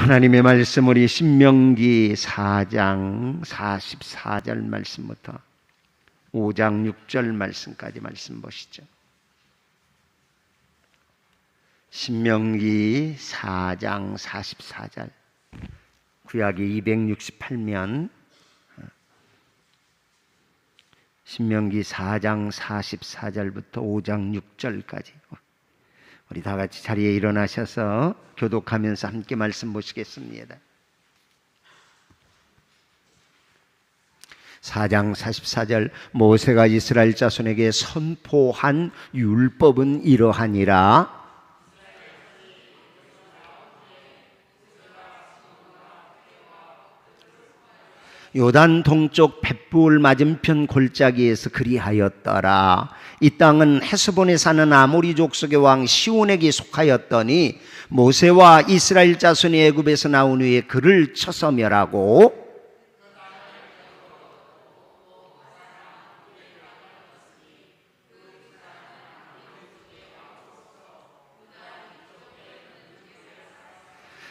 하나님의 말씀 우리 신명기 4장 44절 말씀부터 5장 6절 말씀까지 말씀 보시죠. 신명기 4장 44절, 구약이 268면 신명기 4장 44절부터 5장 6절까지 우리 다 같이 자리에 일어나셔서 교독하면서 함께 말씀 보시겠습니다. 4장 44절, 모세가 이스라엘 자손에게 선포한 율법은 이러하니라. 요단 동쪽 벳부을 맞은편 골짜기에서 그리하였더라. 이 땅은 헤스본에 사는 아모리 족속의 왕 시온에게 속하였더니 모세와 이스라엘 자손이 애굽에서 나온 후에 그를 쳐서 멸하고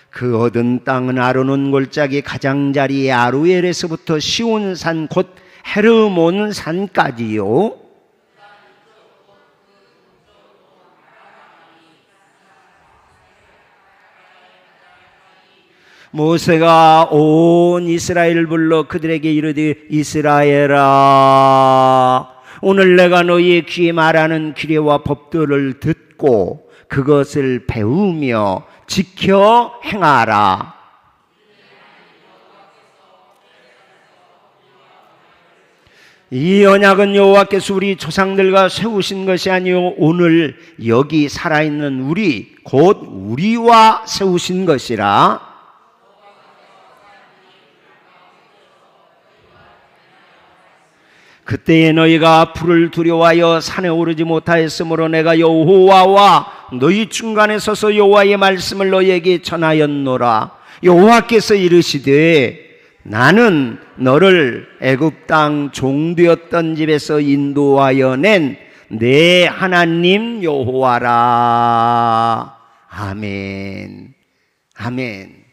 그 얻은 땅은 아르논 골짜기 가장자리 아루엘에서부터 시온산 곧 헤르몬 산까지요. 모세가 온 이스라엘을 불러 그들에게 이르되, 이스라엘아, 오늘 내가 너희의 귀에 말하는 규례와 법도를 듣고 그것을 배우며 지켜 행하라. 이 언약은 여호와께서 우리 조상들과 세우신 것이 아니요 오늘 여기 살아있는 우리 곧 우리와 세우신 것이라. 그때에 너희가 불을 두려워하여 산에 오르지 못하였으므로 내가 여호와와 너희 중간에 서서 여호와의 말씀을 너희에게 전하였노라. 여호와께서 이르시되, 나는 너를 애굽 땅 종되었던 집에서 인도하여 낸 내 하나님 여호와라. 아멘. 아멘.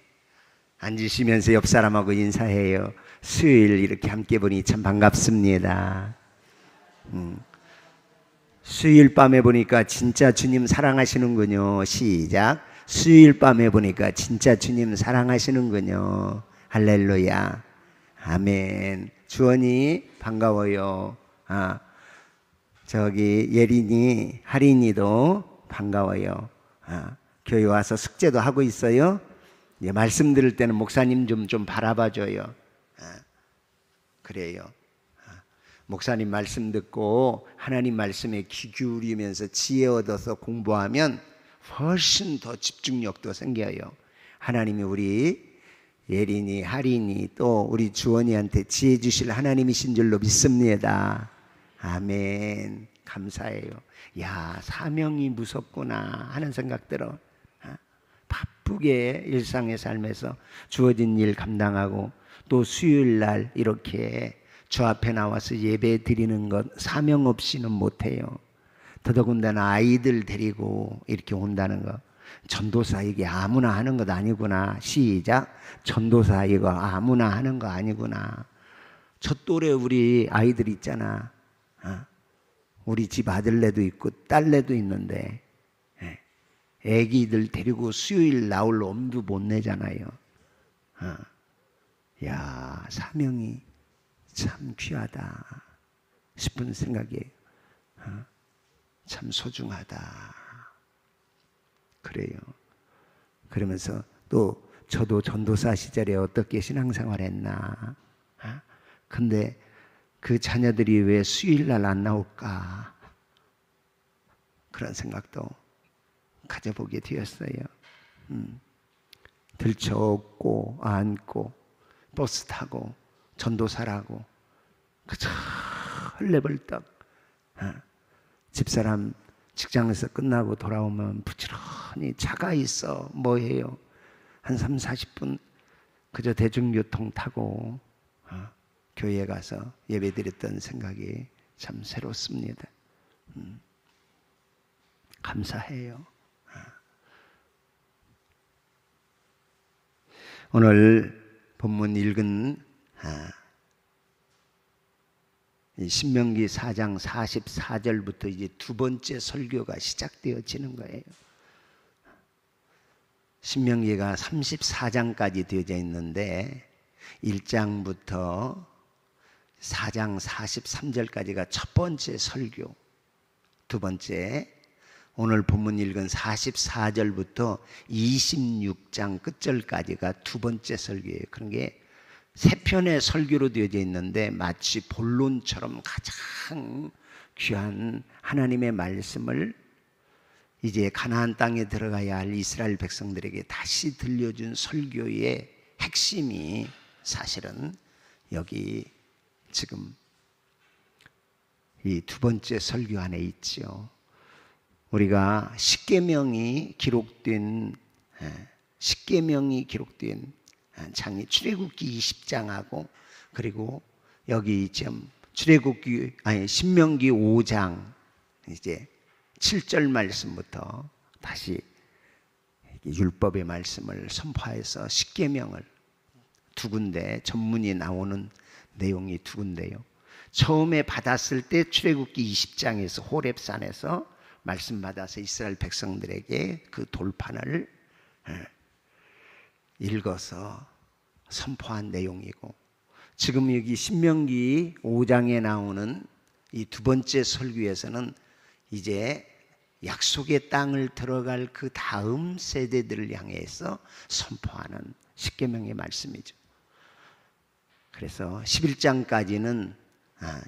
앉으시면서 옆 사람하고 인사해요. 수요일 이렇게 함께 보니 참 반갑습니다. 수요일 밤에 보니까 진짜 주님 사랑하시는군요. 시작. 수요일 밤에 보니까 진짜 주님 사랑하시는군요. 할렐루야. 아멘. 주원이 반가워요. 저기 예린이, 하린이도 반가워요. 교회 와서 숙제도 하고 있어요. 말씀 들을 때는 목사님 좀 바라봐줘요. 그래요. 목사님 말씀 듣고 하나님 말씀에 귀 기울이면서 지혜 얻어서 공부하면 훨씬 더 집중력도 생겨요. 하나님이 우리 예린이, 하린이 또 우리 주원이한테 지혜 주실 하나님이신 줄로 믿습니다. 아멘. 감사해요. 야, 사명이 무섭구나 하는 생각 들어. 바쁘게 일상의 삶에서 주어진 일 감당하고 또 수요일 날 이렇게 주 앞에 나와서 예배 드리는 것 사명 없이는 못해요. 더더군다나 아이들 데리고 이렇게 온다는 거, 전도사 이게 아무나 하는 것 아니구나. 시작. 전도사 이거 아무나 하는 거 아니구나. 저 또래 우리 아이들 있잖아. 우리 집 아들네도 있고 딸네도 있는데 애기들 데리고 수요일 나올 엄두 못 내잖아요. 야, 사명이 참 귀하다 싶은 생각이에요. 참 소중하다. 그래요. 그러면서 또 저도 전도사 시절에 어떻게 신앙생활 했나. 근데 그 자녀들이 왜 수요일날 안 나올까. 그런 생각도 가져보게 되었어요. 들쳐업고 안고 버스 타고 전도사라고 그저 헐레벌떡 집사람 직장에서 끝나고 돌아오면 부지런히 차가 있어 뭐해요. 한 3, 40분 그저 대중교통 타고 교회에 가서 예배드렸던 생각이 참 새롭습니다. 감사해요. 오늘 본문 읽은 이 신명기 4장 44절부터 이제 두 번째 설교가 시작되어지는 거예요. 신명기가 34장까지 되어져 있는데 1장부터 4장 43절까지가 첫 번째 설교, 두 번째 오늘 본문 읽은 44절부터 26장 끝절까지가 두 번째 설교예요. 그런 게 세 편의 설교로 되어져 있는데 마치 본론처럼 가장 귀한 하나님의 말씀을 이제 가나안 땅에 들어가야 할 이스라엘 백성들에게 다시 들려준 설교의 핵심이 사실은 여기 지금 이 두 번째 설교 안에 있죠. 우리가 십계명이 기록된 장이 출애굽기 20장하고 그리고 여기 지금 신명기 5장 이제 7절 말씀부터 다시 율법의 말씀을 선포해서 십계명을 두 군데 전문이 나오는 내용이 두 군데요. 처음에 받았을 때 출애굽기 20장에서 호렙산에서 말씀 받아서 이스라엘 백성들에게 그 돌판을 읽어서 선포한 내용이고, 지금 여기 신명기 5장에 나오는 이 두 번째 설교에서는 이제 약속의 땅을 들어갈 그 다음 세대들을 향해서 선포하는 십계명의 말씀이죠. 그래서 11장까지는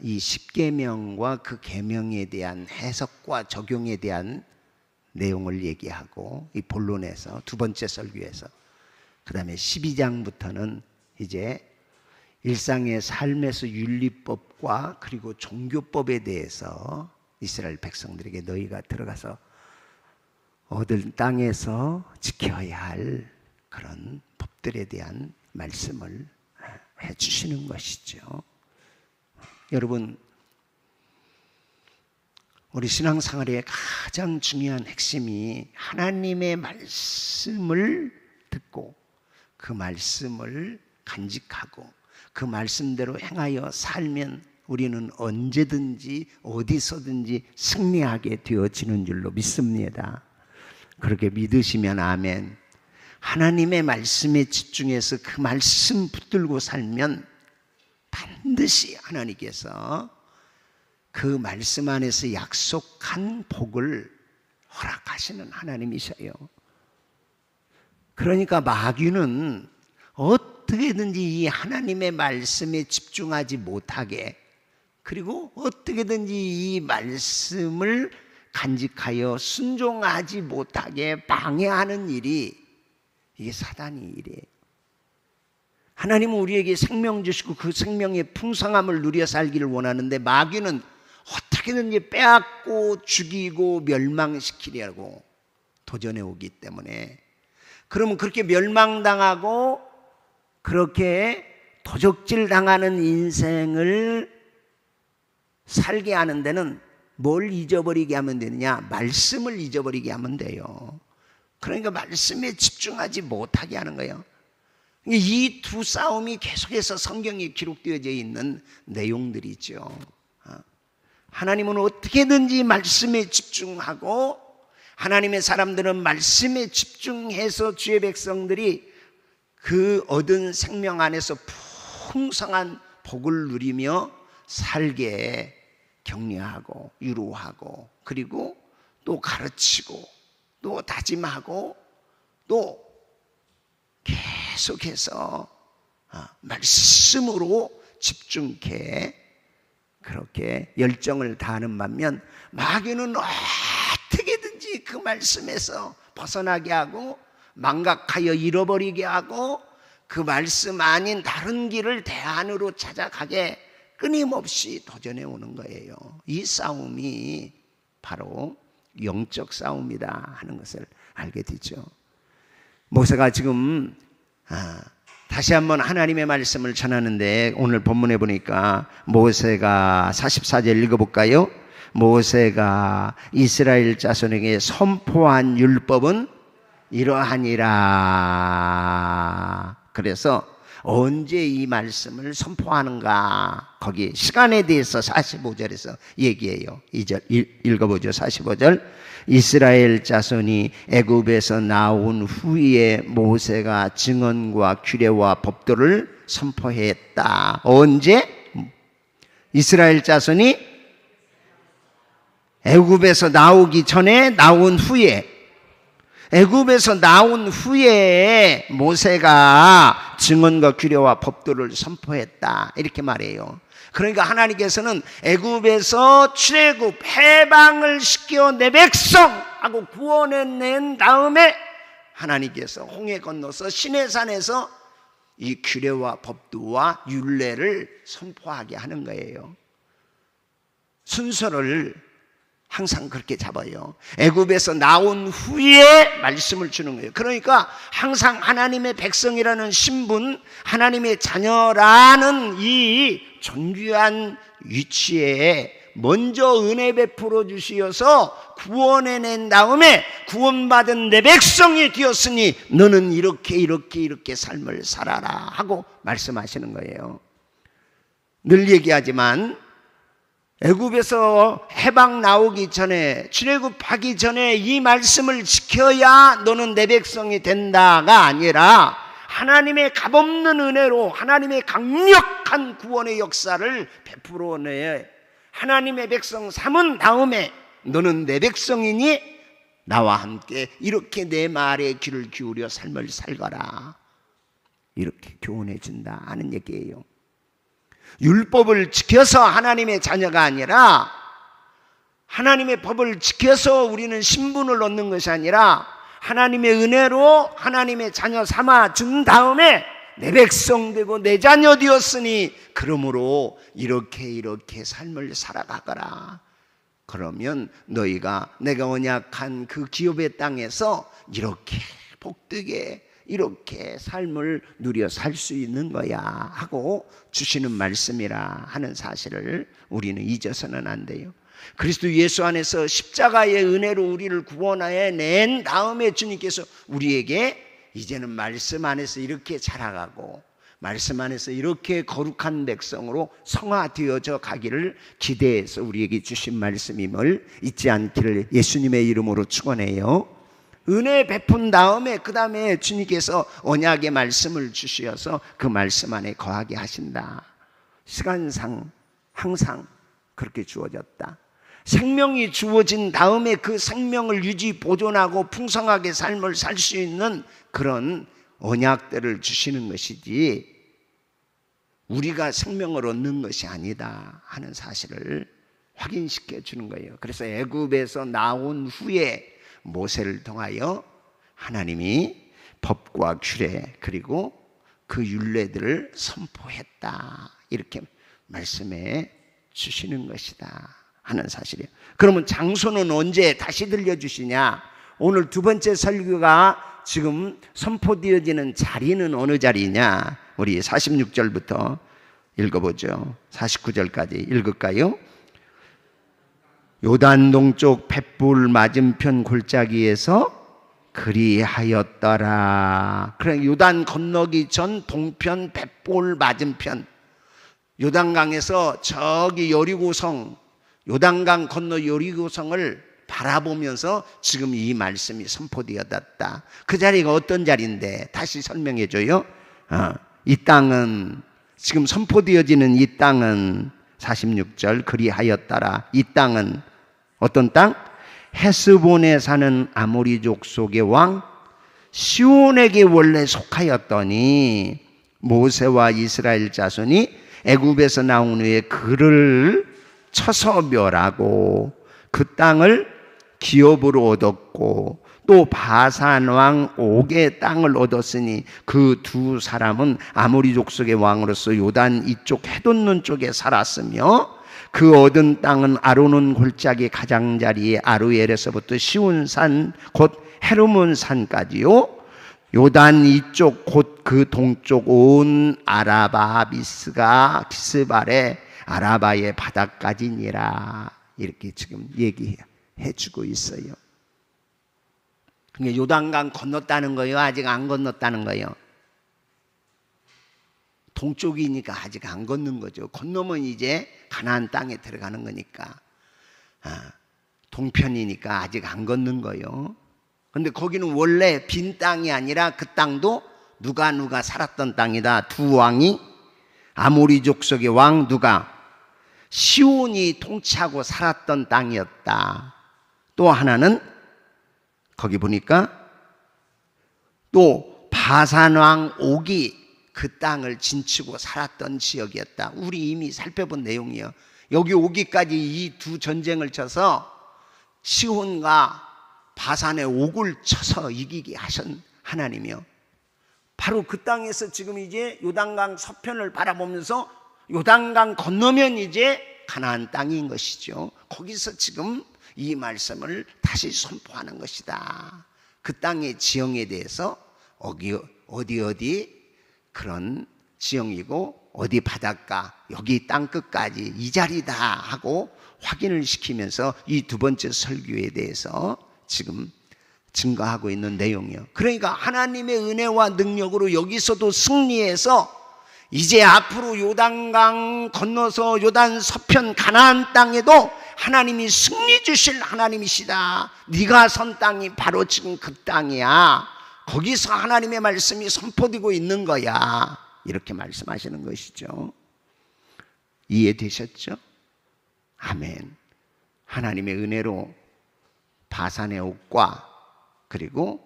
이 십계명과 그 계명에 대한 해석과 적용에 대한 내용을 얘기하고 이 본론에서 두 번째 설교에서, 그 다음에 12장부터는 이제 일상의 삶에서 윤리법과 그리고 종교법에 대해서 이스라엘 백성들에게 너희가 들어가서 얻을 땅에서 지켜야 할 그런 법들에 대한 말씀을 해주시는 것이죠. 여러분, 우리 신앙생활의 가장 중요한 핵심이 하나님의 말씀을 듣고 그 말씀을 간직하고 그 말씀대로 행하여 살면 우리는 언제든지 어디서든지 승리하게 되어지는 줄로 믿습니다. 그렇게 믿으시면 아멘. 하나님의 말씀에 집중해서 그 말씀 붙들고 살면 반드시 하나님께서 그 말씀 안에서 약속한 복을 허락하시는 하나님이셔요. 그러니까 마귀는 어떻게든지 이 하나님의 말씀에 집중하지 못하게, 그리고 어떻게든지 이 말씀을 간직하여 순종하지 못하게 방해하는 일이 이게 사단의 일이에요. 하나님은 우리에게 생명 주시고 그 생명의 풍성함을 누려 살기를 원하는데 마귀는 어떻게든지 빼앗고 죽이고 멸망시키려고 도전해 오기 때문에, 그러면 그렇게 멸망당하고 그렇게 도적질 당하는 인생을 살게 하는 데는 뭘 잊어버리게 하면 되느냐? 말씀을 잊어버리게 하면 돼요. 그러니까 말씀에 집중하지 못하게 하는 거예요. 이 두 싸움이 계속해서 성경에 기록되어져 있는 내용들이죠. 하나님은 어떻게든지 말씀에 집중하고, 하나님의 사람들은 말씀에 집중해서 주의 백성들이 그 얻은 생명 안에서 풍성한 복을 누리며 살게 격려하고 유로하고, 그리고 또 가르치고 또 다짐하고 또 계속해서 말씀으로 집중해 그렇게 열정을 다하는 반면, 마귀는 어떻게든지 그 말씀에서 벗어나게 하고 망각하여 잃어버리게 하고 그 말씀 아닌 다른 길을 대안으로 찾아가게 끊임없이 도전해 오는 거예요. 이 싸움이 바로 영적 싸움이다 하는 것을 알게 되죠. 모세가 지금 다시 한번 하나님의 말씀을 전하는데, 오늘 본문에 보니까 모세가 44절 읽어볼까요? 모세가 이스라엘 자손에게 선포한 율법은 이러하니라. 그래서 언제 이 말씀을 선포하는가? 거기 시간에 대해서 45절에서 얘기해요. 2절 읽어보죠. 45절. 이스라엘 자손이 애굽에서 나온 후에 모세가 증언과 규례와 법도를 선포했다. 언제? 이스라엘 자손이 애굽에서 나오기 전에, 나온 후에, 애굽에서 나온 후에 모세가 증언과 규례와 법도를 선포했다. 이렇게 말해요. 그러니까 하나님께서는 애굽에서 출애굽 해방을 시켜 내 백성하고 구원해낸 다음에 하나님께서 홍해 건너서 시내산에서 이 규례와 법도와 율례를 선포하게 하는 거예요. 순서를 항상 그렇게 잡아요. 애굽에서 나온 후에 말씀을 주는 거예요. 그러니까 항상 하나님의 백성이라는 신분, 하나님의 자녀라는 이 존귀한 위치에 먼저 은혜 베풀어 주시어서 구원해낸 다음에 구원받은 내 백성이 되었으니 너는 이렇게 삶을 살아라 하고 말씀하시는 거예요. 늘 얘기하지만 애굽에서 해방 나오기 전에, 출애굽하기 전에 이 말씀을 지켜야 너는 내 백성이 된다가 아니라 하나님의 값없는 은혜로 하나님의 강력한 구원의 역사를 베풀어내 하나님의 백성 삼은 다음에 너는 내 백성이니 나와 함께 이렇게 내 말에 귀를 기울여 삶을 살거라, 이렇게 교훈해 준다 하는 얘기예요. 율법을 지켜서 하나님의 자녀가 아니라, 하나님의 법을 지켜서 우리는 신분을 얻는 것이 아니라 하나님의 은혜로 하나님의 자녀 삼아 준 다음에 내 백성 되고 내 자녀 되었으니 그러므로 이렇게 삶을 살아가거라. 그러면 너희가 내가 언약한 그 기업의 땅에서 이렇게 복되게 이렇게 삶을 누려 살 수 있는 거야 하고 주시는 말씀이라 하는 사실을 우리는 잊어서는 안 돼요. 그리스도 예수 안에서 십자가의 은혜로 우리를 구원하여 낸 다음에 주님께서 우리에게 이제는 말씀 안에서 이렇게 자라가고 말씀 안에서 이렇게 거룩한 백성으로 성화되어져 가기를 기대해서 우리에게 주신 말씀임을 잊지 않기를 예수님의 이름으로 축원해요. 은혜 베푼 다음에 그 다음에 주님께서 언약의 말씀을 주시어서 그 말씀 안에 거하게 하신다. 시간상 항상 그렇게 주어졌다. 생명이 주어진 다음에 그 생명을 유지 보존하고 풍성하게 삶을 살 수 있는 그런 언약들을 주시는 것이지 우리가 생명을 얻는 것이 아니다 하는 사실을 확인시켜 주는 거예요. 그래서 애굽에서 나온 후에 모세를 통하여 하나님이 법과 규례 그리고 그 율례들을 선포했다, 이렇게 말씀해 주시는 것이다 하는 사실이에요. 그러면 장소는 언제 다시 들려주시냐? 오늘 두 번째 설교가 지금 선포되어지는 자리는 어느 자리냐? 우리 46절부터 읽어보죠. 49절까지 읽을까요? 요단 동쪽 벳불 맞은편 골짜기에서 그리하였더라. 그래, 요단 건너기 전 동편 벳불 맞은편, 요단강에서 저기 여리고성, 요단강 건너 여리고성을 바라보면서 지금 이 말씀이 선포되었다. 그 자리가 어떤 자리인데 다시 설명해 줘요. 이 땅은 지금 선포되어지는 이 땅은 46절 그리하였더라. 이 땅은 어떤 땅? 헤스본에 사는 아모리족 속의 왕 시온에게 원래 속하였더니 모세와 이스라엘 자손이 애굽에서 나온 후에 그를 쳐서 멸하고 그 땅을 기업으로 얻었고 또 바산 왕 옥의 땅을 얻었으니 그 두 사람은 아모리 족속의 왕으로서 요단 이쪽 해돋는 쪽에 살았으며 그 얻은 땅은 아르논 골짜기 가장자리에 아루엘에서부터 시온산 곧 헤르몬 산까지요, 요단 이쪽 곧 그 동쪽 온 아라바 미스가 기스발의 아라바의 바다까지니라, 이렇게 지금 얘기해 주고 있어요. 그러니까 요단강 건넜다는 거예요? 아직 안 건넜다는 거예요? 동쪽이니까 아직 안 걷는 거죠. 건너면 이제 가나안 땅에 들어가는 거니까. 동편이니까 아직 안 걷는 거예요. 근데 거기는 원래 빈 땅이 아니라 그 땅도 누가 살았던 땅이다. 두 왕이, 아모리 족속의 왕 누가, 시온이 통치하고 살았던 땅이었다. 또 하나는 거기 보니까 또 바산 왕 옥이 그 땅을 진치고 살았던 지역이었다. 우리 이미 살펴본 내용이에요. 여기 오기까지 이 두 전쟁을 쳐서 시온과 바산의 옥을 쳐서 이기게 하신 하나님이요. 바로 그 땅에서 지금 이제 요단강 서편을 바라보면서 요단강 건너면 이제 가나안 땅인 것이죠. 거기서 지금 이 말씀을 다시 선포하는 것이다. 그 땅의 지형에 대해서 어디 그런 지형이고 어디 바닷가, 여기 땅끝까지 이 자리다 하고 확인을 시키면서 이 두 번째 설교에 대해서 지금 증거하고 있는 내용이요. 그러니까 하나님의 은혜와 능력으로 여기서도 승리해서 이제 앞으로 요단강 건너서 요단 서편 가나안 땅에도 하나님이 승리 주실 하나님이시다. 네가 선 땅이 바로 지금 그 땅이야. 거기서 하나님의 말씀이 선포되고 있는 거야. 이렇게 말씀하시는 것이죠. 이해되셨죠? 아멘. 하나님의 은혜로 바산의 옥과 그리고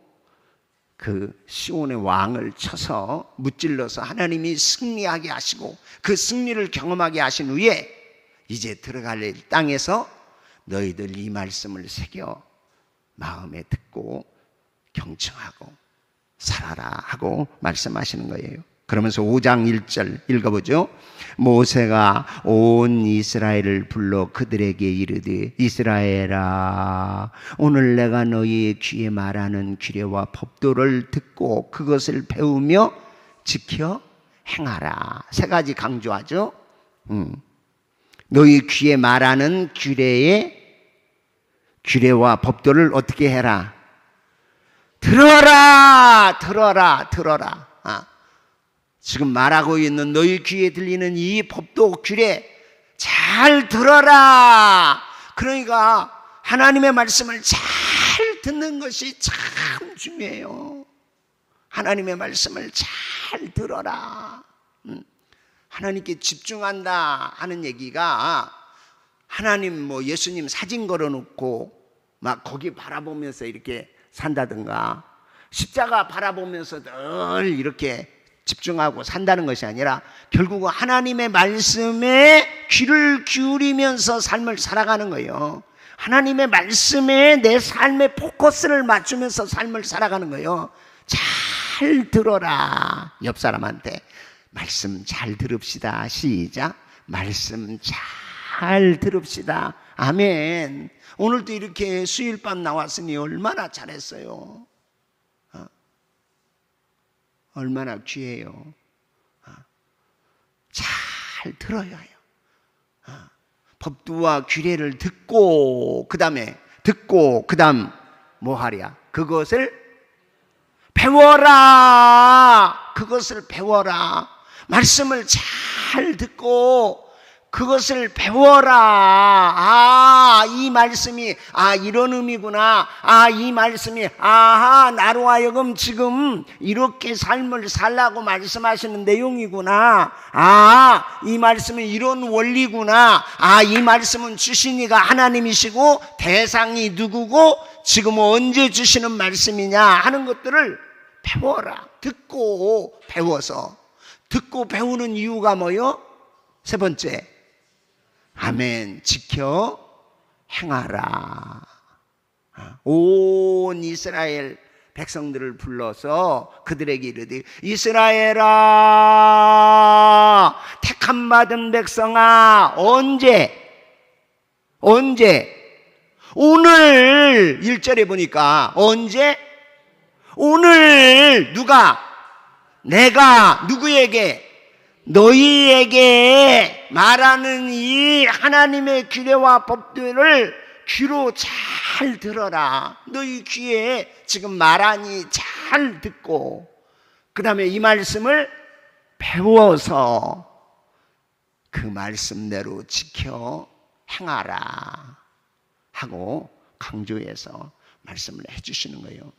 그 시온의 왕을 쳐서 무찔러서 하나님이 승리하게 하시고 그 승리를 경험하게 하신 후에 이제 들어갈 땅에서 너희들 이 말씀을 새겨 마음에 듣고 경청하고 살아라 하고 말씀하시는 거예요. 그러면서 5장 1절 읽어보죠. 모세가 온 이스라엘을 불러 그들에게 이르되 이스라엘아, 오늘 내가 너희의 귀에 말하는 규례와 법도를 듣고 그것을 배우며 지켜 행하라. 세 가지 강조하죠. 너희 귀에 말하는 규례와 법도를 어떻게 해라? 들어라. 지금 말하고 있는 너희 귀에 들리는 이 법도 규례 잘 들어라. 그러니까 하나님의 말씀을 잘 듣는 것이 참 중요해요. 하나님의 말씀을 잘 들어라. 하나님께 집중한다 하는 얘기가 하나님 예수님 사진 걸어놓고 막 거기 바라보면서 이렇게 산다든가 십자가 바라보면서 늘 이렇게 집중하고 산다는 것이 아니라 결국은 하나님의 말씀에 귀를 기울이면서 삶을 살아가는 거예요. 하나님의 말씀에 내 삶의 포커스를 맞추면서 삶을 살아가는 거예요. 잘 들어라. 옆 사람한테 말씀 잘 들읍시다. 시작. 말씀 잘 들읍시다. 아멘. 오늘도 이렇게 수요일밤 나왔으니 얼마나 잘했어요. 얼마나 귀해요. 잘 들어야 해요. 법도와 규례를 듣고 그 다음 뭐 하랴? 그것을 배워라. 그것을 배워라. 말씀을 잘 듣고 그것을 배워라. 이 말씀이 이런 의미구나. 이 말씀이 나로 하여금 지금 이렇게 삶을 살라고 말씀하시는 내용이구나. 이 말씀은 이런 원리구나. 이 말씀은 주신 이가 하나님이시고 대상이 누구고 지금 언제 주시는 말씀이냐 하는 것들을 배워라. 듣고 배워서. 듣고 배우는 이유가 뭐요? 세 번째, 아멘. 지켜 행하라. 온 이스라엘 백성들을 불러서 그들에게 이르되 이스라엘아, 택함 받은 백성아. 언제? 오늘 1절에 보니까 언제? 오늘 내가 누구에게? 너희에게 말하는 이 하나님의 규례와 법들을 귀로 잘 들어라. 너희 귀에 지금 말하니 잘 듣고 그 다음에 이 말씀을 배워서 그 말씀대로 지켜 행하라 하고 강조해서 말씀을 해주시는 거예요.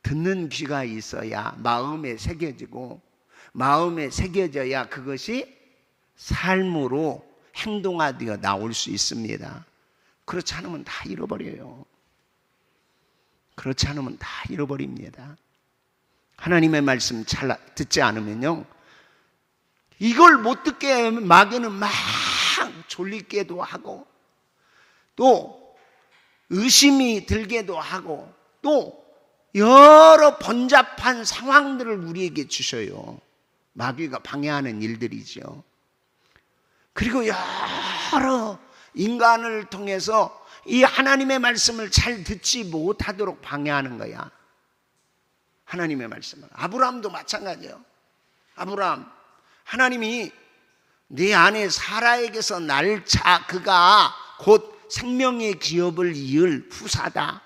듣는 귀가 있어야 마음에 새겨지고, 마음에 새겨져야 그것이 삶으로 행동화되어 나올 수 있습니다. 그렇지 않으면 다 잃어버려요. 그렇지 않으면 다 잃어버립니다. 하나님의 말씀 잘 듣지 않으면요, 이걸 못 듣게 마귀는 막 졸리게도 하고, 또 의심이 들게도 하고, 또 여러 번잡한 상황들을 우리에게 주셔요. 마귀가 방해하는 일들이죠. 그리고 여러 인간을 통해서 이 하나님의 말씀을 잘 듣지 못하도록 방해하는 거야. 하나님의 말씀을. 아브라함도 마찬가지예요. 아브라함, 하나님이 네 아내 사라에게서 날자 그가 곧 생명의 기업을 이을 후사다.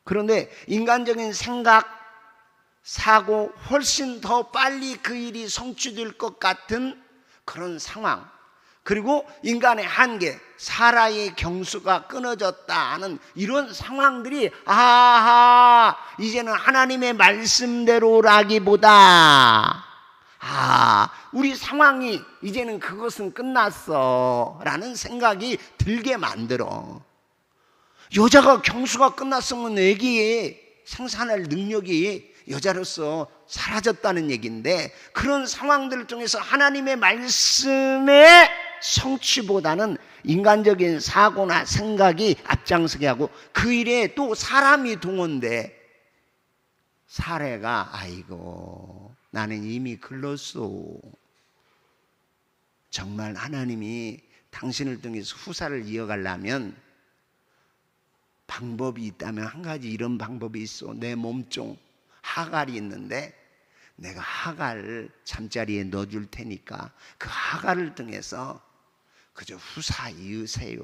그런데 인간적인 생각, 사고, 훨씬 더 빨리 그 일이 성취될 것 같은 그런 상황, 그리고 인간의 한계, 사라의 경수가 끊어졌다는 이런 상황들이, 아하, 이제는 하나님의 말씀대로라기보다, 우리 상황이 이제는 그것은 끝났어 라는 생각이 들게 만들어. 여자가 경수가 끝났으면 애기의 생산할 능력이 여자로서 사라졌다는 얘기인데, 그런 상황들을 통해서 하나님의 말씀의 성취보다는 인간적인 사고나 생각이 앞장서게 하고, 그 일에 또 사람이 동원돼. 사례가 아이고 나는 이미 글렀소. 정말 하나님이 당신을 통해서 후사를 이어가려면 방법이 있다면 한 가지 이런 방법이 있어. 내 몸종 하갈이 있는데 내가 하갈 잠자리에 넣어줄 테니까 그 하갈을 통해서 그저 후사 이으세요.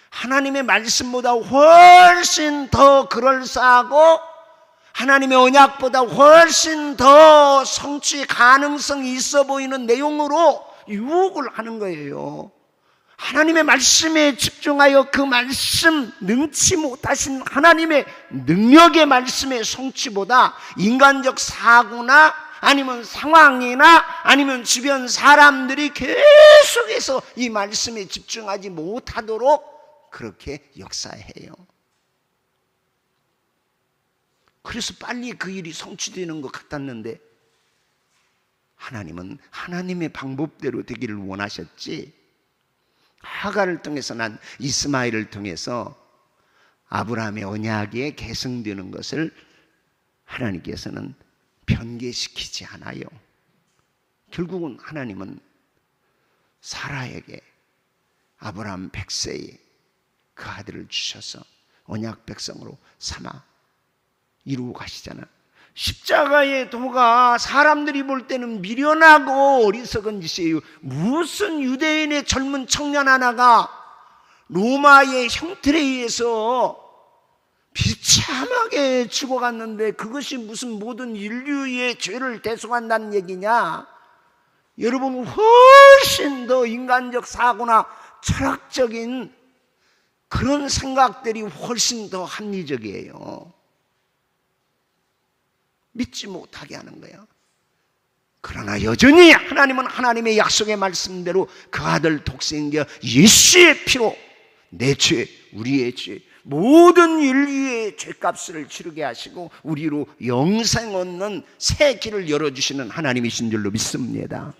하나님의 말씀보다 훨씬 더 그럴싸하고 하나님의 언약보다 훨씬 더 성취 가능성이 있어 보이는 내용으로 유혹을 하는 거예요. 하나님의 말씀에 집중하여 그 말씀, 능치 못하신 하나님의 능력의 말씀의 성취보다 인간적 사고나 아니면 상황이나 아니면 주변 사람들이 계속해서 이 말씀에 집중하지 못하도록 그렇게 역사해요. 그래서 빨리 그 일이 성취되는 것 같았는데 하나님은 하나님의 방법대로 되기를 원하셨지, 하갈을 통해서 난 이스마엘을 통해서 아브라함의 언약에 계승되는 것을 하나님께서는 변개시키지 않아요. 결국은 하나님은 사라에게 아브라함 100세에 그 아들을 주셔서 언약 백성으로 삼아 이루고 가시잖아. 십자가의 도가 사람들이 볼 때는 미련하고 어리석은 짓이에요. 무슨 유대인의 젊은 청년 하나가 로마의 형틀에 의해서 비참하게 죽어갔는데 그것이 무슨 모든 인류의 죄를 대속한다는 얘기냐? 여러분, 훨씬 더 인간적 사고나 철학적인 그런 생각들이 훨씬 더 합리적이에요. 믿지 못하게 하는 거예요. 그러나 여전히 하나님은 하나님의 약속의 말씀대로 그 아들 독생자 예수의 피로 내 죄, 우리의 죄, 모든 인류의 죄값을 치르게 하시고 우리로 영생 얻는 새 길을 열어주시는 하나님이신 줄로 믿습니다.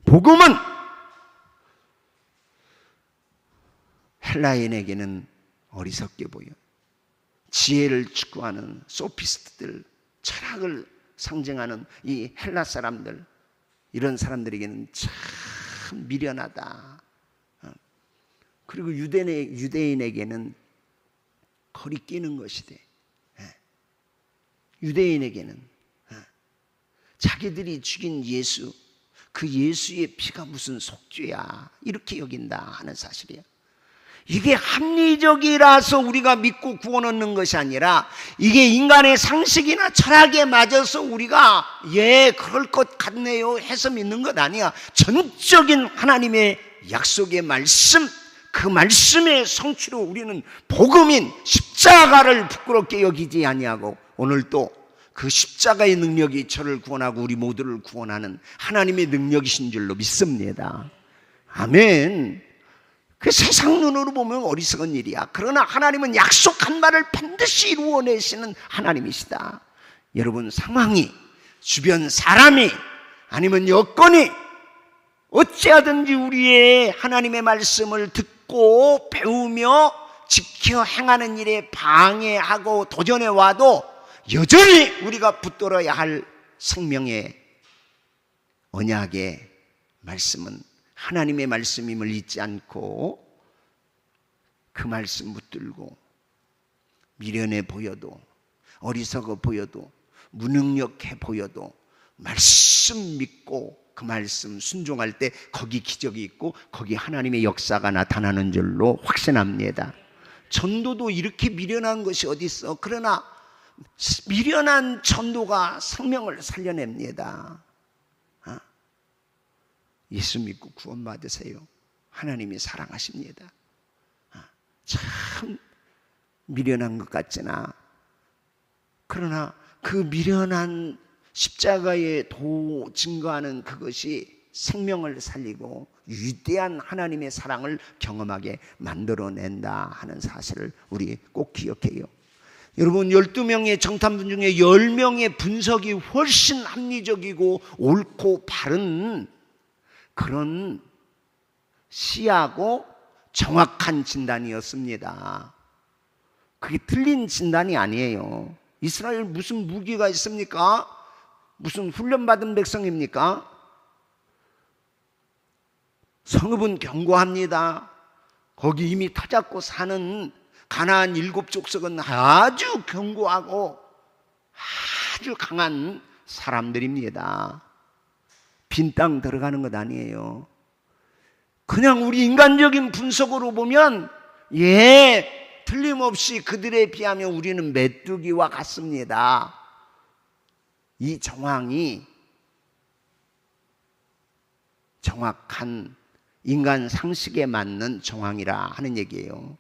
복음은 헬라인에게는 어리석게 보여. 지혜를 추구하는 소피스트들, 철학을 상징하는 이 헬라 사람들, 이런 사람들에게는 참 미련하다. 그리고 유대인에게는 거리끼는 것이 돼. 유대인에게는 자기들이 죽인 예수, 그 예수의 피가 무슨 속죄야 이렇게 여긴다 하는 사실이야. 이게 합리적이라서 우리가 믿고 구원 얻는 것이 아니라 이게 인간의 상식이나 철학에 맞아서 우리가 그럴 것 같네요 해서 믿는 것 아니야. 전적인 하나님의 약속의 말씀, 그 말씀의 성취로 우리는 복음인 십자가를 부끄럽게 여기지 아니하고 오늘도 그 십자가의 능력이 저를 구원하고 우리 모두를 구원하는 하나님의 능력이신 줄로 믿습니다. 아멘. 그 세상 눈으로 보면 어리석은 일이야. 그러나 하나님은 약속한 말을 반드시 이루어내시는 하나님이시다. 여러분, 상황이, 주변 사람이, 아니면 여건이 어찌하든지 우리의 하나님의 말씀을 듣고 배우며 지켜 행하는 일에 방해하고 도전해 와도 여전히 우리가 붙들어야 할 생명의 언약의 말씀은 하나님의 말씀임을 잊지 않고 그 말씀 붙들고 미련해 보여도 어리석어 보여도 무능력해 보여도 말씀 믿고 그 말씀 순종할 때 거기 기적이 있고 거기 하나님의 역사가 나타나는 줄로 확신합니다. 전도도 이렇게 미련한 것이 어디 있어. 그러나 미련한 전도가 생명을 살려냅니다. 예수 믿고 구원 받으세요. 하나님이 사랑하십니다. 참 미련한 것 같지나 그러나 그 미련한 십자가의 도 증거하는 그것이 생명을 살리고 위대한 하나님의 사랑을 경험하게 만들어낸다 하는 사실을 우리 꼭 기억해요. 여러분, 12명의 정탐분 중에 10명의 분석이 훨씬 합리적이고 옳고 바른 그런 시하고 정확한 진단이었습니다. 그게 틀린 진단이 아니에요. 이스라엘 무슨 무기가 있습니까? 무슨 훈련받은 백성입니까? 성읍은 견고합니다. 거기 이미 터잡고 사는 가나안 7족속은 아주 견고하고 아주 강한 사람들입니다. 빈 땅 들어가는 것 아니에요. 그냥 우리 인간적인 분석으로 보면 틀림없이 그들에 비하면 우리는 메뚜기와 같습니다. 이 정황이 정확한 인간 상식에 맞는 정황이라 하는 얘기예요.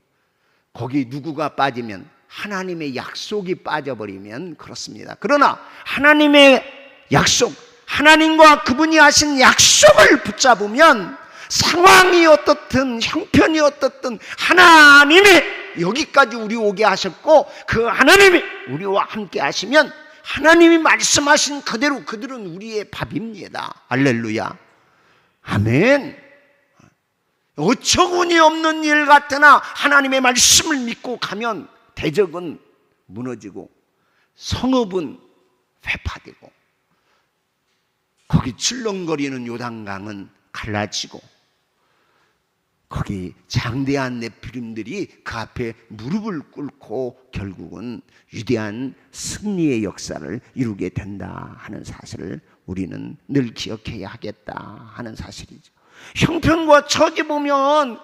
거기 누구가 빠지면 하나님의 약속이 빠져버리면 그렇습니다. 그러나 하나님의 약속, 하나님과 그분이 하신 약속을 붙잡으면 상황이 어떻든 형편이 어떻든 하나님이 여기까지 우리 오게 하셨고 그 하나님이 우리와 함께 하시면 하나님이 말씀하신 그대로 그들은 우리의 밥입니다. 할렐루야. 아멘. 어처구니 없는 일 같으나 하나님의 말씀을 믿고 가면 대적은 무너지고 성읍은 회파되고 거기 출렁거리는 요단강은 갈라지고 거기 장대한 네피림들이 그 앞에 무릎을 꿇고 결국은 위대한 승리의 역사를 이루게 된다 하는 사실을 우리는 늘 기억해야 하겠다 하는 사실이죠. 형편과 처지 보면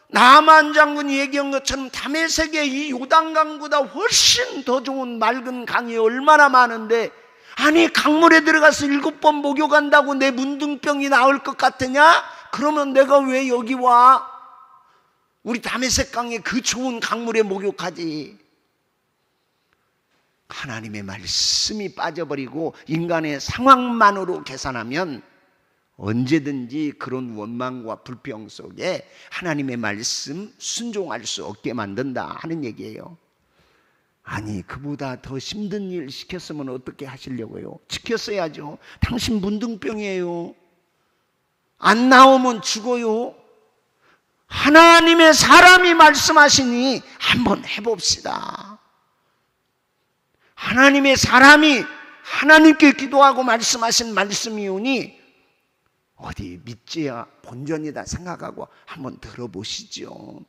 나만 장군이 얘기한 것처럼 다메섹의 이 요단강보다 훨씬 더 좋은 맑은 강이 얼마나 많은데 아니 강물에 들어가서 7번 목욕한다고 내 문둥병이 나을 것 같으냐? 그러면 내가 왜 여기 와? 우리 다메섹 강에 그 좋은 강물에 목욕하지. 하나님의 말씀이 빠져버리고 인간의 상황만으로 계산하면 언제든지 그런 원망과 불평 속에 하나님의 말씀 순종할 수 없게 만든다 하는 얘기예요. 아니 그보다 더 힘든 일 시켰으면 어떻게 하시려고요? 지켰어야죠. 당신 문둥병이에요. 안 나오면 죽어요. 하나님의 사람이 말씀하시니 한번 해봅시다. 하나님의 사람이 하나님께 기도하고 말씀하신 말씀이오니 어디 믿지야 본전이다 생각하고 한번 들어보시죠.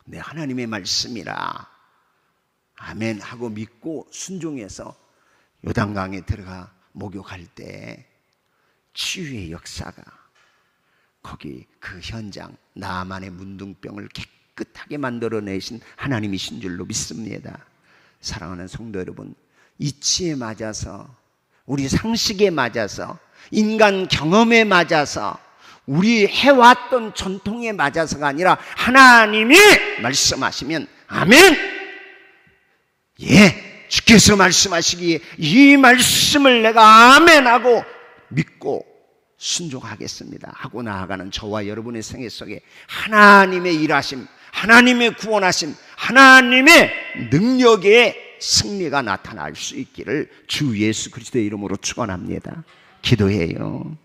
내 하나님의 말씀이라 아멘 하고 믿고 순종해서 요단강에 들어가 목욕할 때 치유의 역사가 거기 그 현장, 나만의 문둥병을 깨끗하게 만들어내신 하나님이신 줄로 믿습니다. 사랑하는 성도 여러분, 이치에 맞아서, 우리 상식에 맞아서, 인간 경험에 맞아서, 우리 해왔던 전통에 맞아서가 아니라 하나님이 말씀하시면 아멘! 예, 주께서 말씀하시기에 이 말씀을 내가 아멘하고 믿고 순종하겠습니다 하고 나아가는 저와 여러분의 생애 속에 하나님의 일하심, 하나님의 구원하심, 하나님의 능력의 승리가 나타날 수 있기를 주 예수 그리스도의 이름으로 축원합니다. 기도해요.